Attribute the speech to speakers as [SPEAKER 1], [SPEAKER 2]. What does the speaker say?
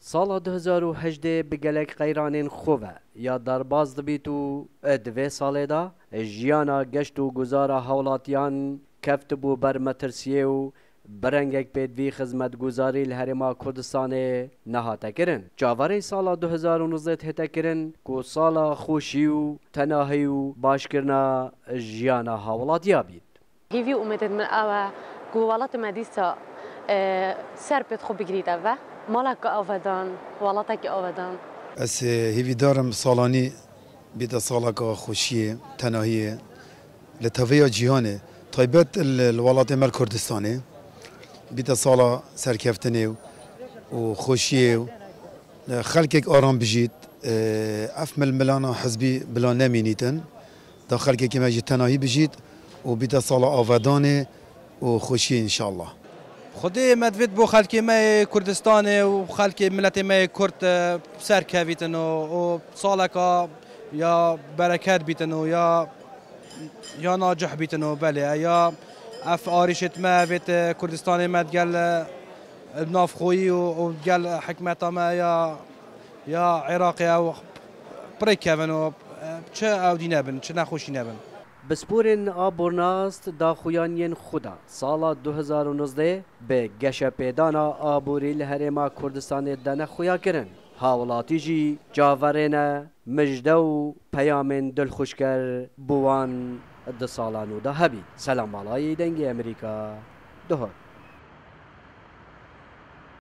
[SPEAKER 1] سال 2018 بگلک قیرانین خوبه یا درباز دبیت و دوی ساله دا جیانا گشت و گزارا هولاتیان کفت بو بر مترسیه و برنگک پیدوی خدمت گزاری لحرما کردستان نهاته کرن. جاوره سال 2019 هته کرن که سال خوشی و تناهی و باشکرنا جیانا هولاتیا بید.
[SPEAKER 2] هیوی امیدت من اوه گوالات مدیسا سر پید خوب بگیرید اوه مالک آودان والاتک آودان.
[SPEAKER 3] از هیوی دارم سالانی بیت سالک خوشی تناهی لطفه جهانه طیبت الولات مر کردستانه بیت سالا سرکفتنه و خوشیه و خلقك آرام بجید افمل ملانا حزبی بلا نمینیتن دا خلقك مجید تناهی بجید و بیت سالا آودانه و خوشی انشالله.
[SPEAKER 4] خودی مدوید بو خلق ما کردستان و خلق ملت ما کرد سرکویتن و سالکا یا برکت بیتن و یا ناجح بیتن و بله یا اف آریشت ما ویت کردستان ما دگل ناف خویی و دگل حکمت ما یا عراقی او پریکن و چه اودی نبن چه نخوشی نبن.
[SPEAKER 1] بسپورین آبورناست دا خویانین خدا سال 2019 به گش پیدانا آبوری لحرما کردستان دنه خویا کرن. هاولاتی جی جاورین مجده و پیامین دل خوشکر بوان د سالانو دا هبید. سلام بالای دنگی امریکا دهر.